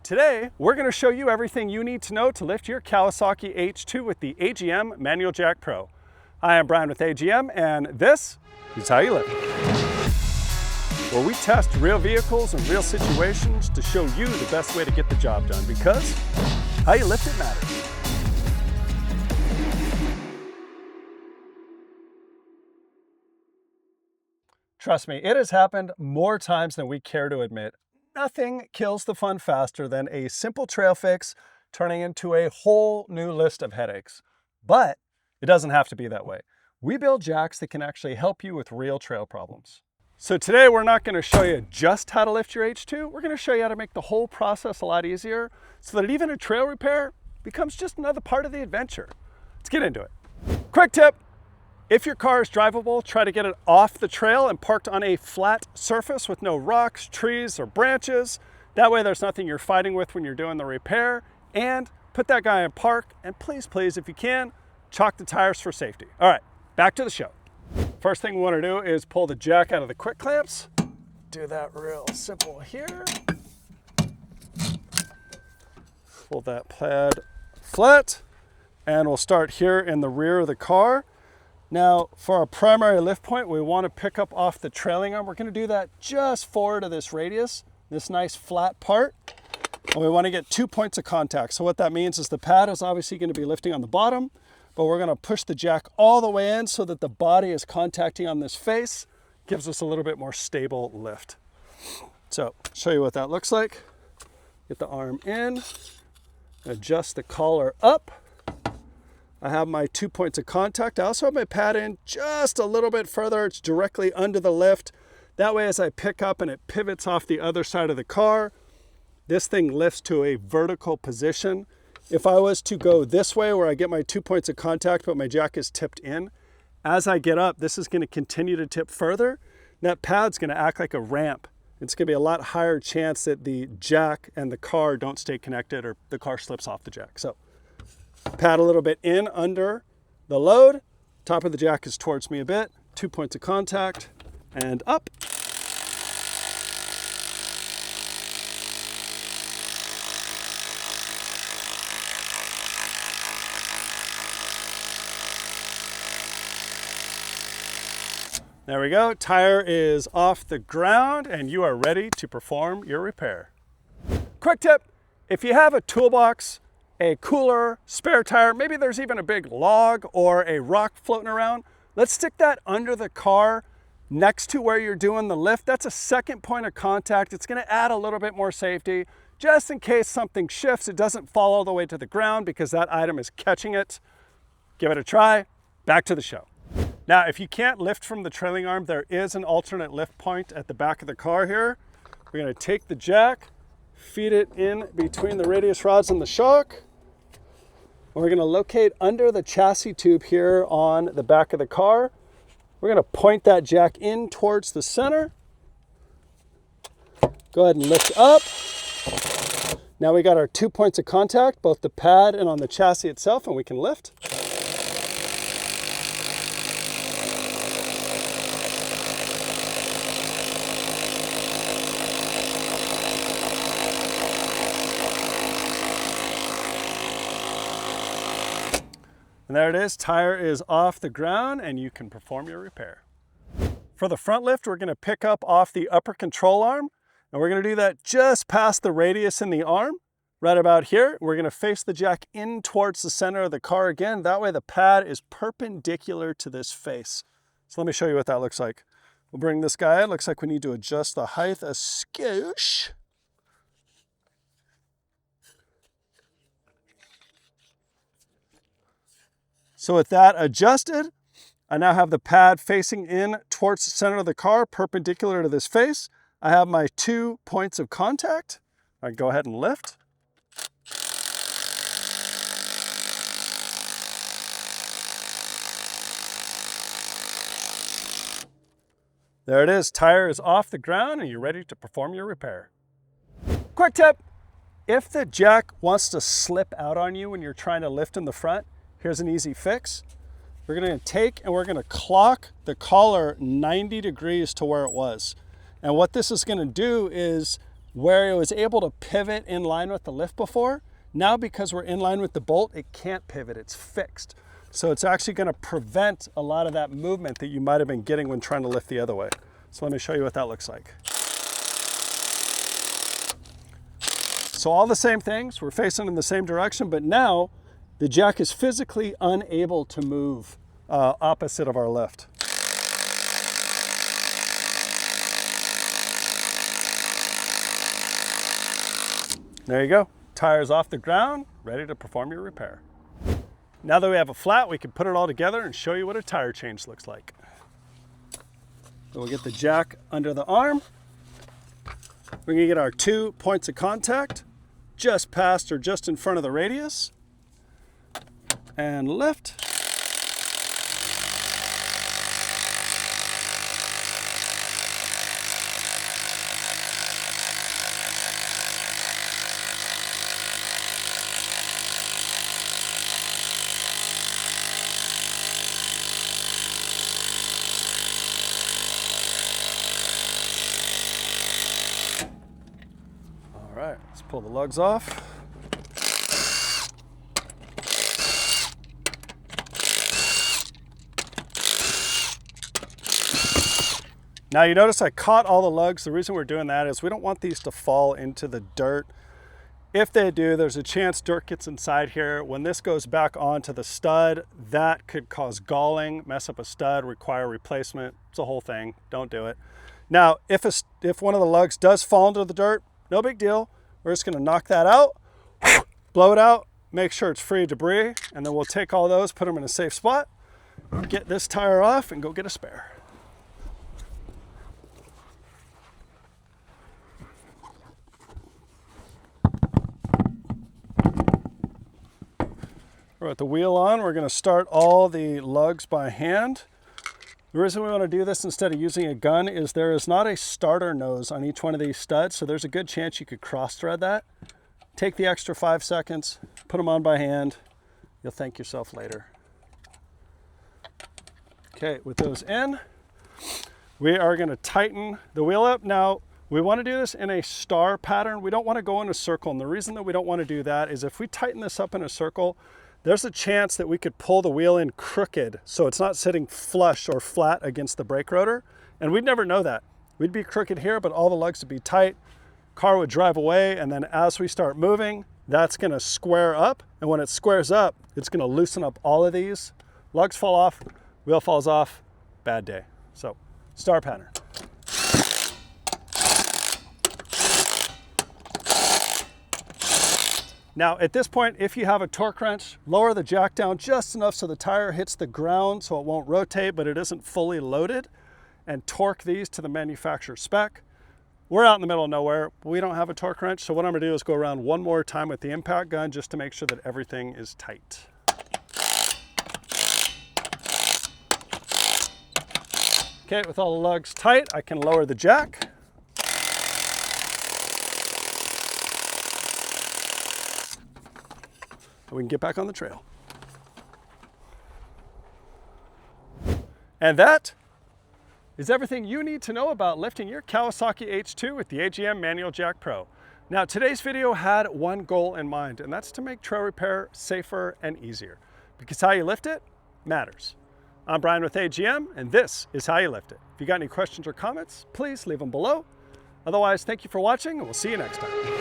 Today, we're going to show you everything you need to know to lift your Kawasaki H2 with the AGM Manual Jack Pro. Hi, I'm Brian with AGM, and this is how you lift. Where we test real vehicles and real situations to show you the best way to get the job done, because how you lift it matters. Trust me, it has happened more times than we care to admit. Nothing kills the fun faster than a simple trail fix turning into a whole new list of headaches. But it doesn't have to be that way. We build jacks that can actually help you with real trail problems. So today we're not going to show you just how to lift your H2. We're going to show you how to make the whole process a lot easier so that even a trail repair becomes just another part of the adventure. Let's get into it. Quick tip. If your car is drivable, try to get it off the trail and parked on a flat surface with no rocks, trees, or branches. That way there's nothing you're fighting with when you're doing the repair. And put that guy in park, and please, if you can, chock the tires for safety. All right, back to the show. First thing we want to do is pull the jack out of the quick clamps. Do that real simple here. Pull that pad flat, and we'll start here in the rear of the car. Now, for our primary lift point, we want to pick up off the trailing arm. We're going to do that just forward of this radius, this nice flat part. And we want to get 2 points of contact. So what that means is the pad is obviously going to be lifting on the bottom, but we're going to push the jack all the way in so that the body is contacting on this face. Gives us a little bit more stable lift. So, show you what that looks like. Get the arm in, adjust the collar up. I have my 2 points of contact. I also have my pad in just a little bit further. It's directly under the lift. That way, as I pick up and it pivots off the other side of the car, this thing lifts to a vertical position. If I was to go this way where I get my 2 points of contact, but my jack is tipped in, as I get up, this is going to continue to tip further. That pad's going to act like a ramp. It's going to be a lot higher chance that the jack and the car don't stay connected or the car slips off the jack. So, pad a little bit in under the load. Top of the jack is towards me a bit. 2 points of contact and up. There we go. Tire is off the ground and you are ready to perform your repair. Quick tip, if you have a toolbox, a cooler, spare tire, maybe there's even a big log or a rock floating around, let's stick that under the car next to where you're doing the lift. That's a second point of contact. It's going to add a little bit more safety just in case something shifts. It doesn't fall all the way to the ground because that item is catching it. Give it a try. Back to the show. Now, if you can't lift from the trailing arm, there is an alternate lift point at the back of the car here. We're going to take the jack, feed it in between the radius rods and the shock. We're going to locate under the chassis tube here on the back of the car. We're going to point that jack in towards the center. Go ahead and lift up. Now we got our 2 points of contact, both the pad and on the chassis itself, and we can lift. And there it is, tire is off the ground and you can perform your repair. For the front lift, we're going to pick up off the upper control arm, and we're going to do that just past the radius in the arm, right about here. We're going to face the jack in towards the center of the car again. That way the pad is perpendicular to this face. So let me show you what that looks like. We'll bring this guy in. Looks like we need to adjust the height a skosh. So with that adjusted, I now have the pad facing in towards the center of the car, perpendicular to this face. I have my 2 points of contact. I can go ahead and lift. There it is, tire is off the ground and you're ready to perform your repair. Quick tip, if the jack wants to slip out on you when you're trying to lift in the front, here's an easy fix. We're going to take and we're going to clock the collar 90 degrees to where it was. And what this is going to do is Where it was able to pivot in line with the lift before, now because we're in line with the bolt, it can't pivot, it's fixed. So it's actually gonna prevent a lot of that movement that you might have been getting when trying to lift the other way. So let me show you what that looks like. So all the same things, we're facing in the same direction, but now the jack is physically unable to move opposite of our lift. There you go. Tires off the ground, ready to perform your repair. Now that we have a flat, we can put it all together and show you what a tire change looks like. So we'll get the jack under the arm. We're gonna get our 2 points of contact just past or just in front of the radius and lift. All right, let's pull the lugs off. Now you notice I caught all the lugs. The reason we're doing that is we don't want these to fall into the dirt. If they do, there's a chance dirt gets inside here. When this goes back onto the stud, that could cause galling, mess up a stud, require replacement. It's a whole thing, don't do it. Now, if one of the lugs does fall into the dirt, no big deal. We're just gonna knock that out, blow it out, make sure it's free of debris, and then we'll take all those, put them in a safe spot, get this tire off, and go get a spare. With the wheel on, we're gonna start all the lugs by hand. The reason we want to do this instead of using a gun is there is not a starter nose on each one of these studs, so there's a good chance you could cross thread that. Take the extra 5 seconds, put them on by hand. You'll thank yourself later. Okay, with those in, we are going to tighten the wheel up. Now, we want to do this in a star pattern. We don't want to go in a circle, and the reason that we don't want to do that is if we tighten this up in a circle, there's a chance that we could pull the wheel in crooked so it's not sitting flush or flat against the brake rotor, and we'd never know that. We'd be crooked here, but all the lugs would be tight. Car would drive away, and then as we start moving, that's gonna square up, and when it squares up, it's gonna loosen up all of these. Lugs fall off, wheel falls off, bad day. So, star pattern. Now at this point, if you have a torque wrench, lower the jack down just enough so the tire hits the ground so it won't rotate, but it isn't fully loaded, and torque these to the manufacturer spec. We're out in the middle of nowhere. We don't have a torque wrench, so what I'm gonna do is go around one more time with the impact gun just to make sure that everything is tight. Okay, with all the lugs tight, I can lower the jack. We can get back on the trail. And that is everything you need to know about lifting your Kawasaki H2 with the AGM Manual Jack Pro. Now, today's video had one goal in mind, and that's to make trail repair safer and easier, because how you lift it matters. I'm Bryan with AGM, and this is how you lift it. If you got any questions or comments, please leave them below. Otherwise, thank you for watching, and we'll see you next time.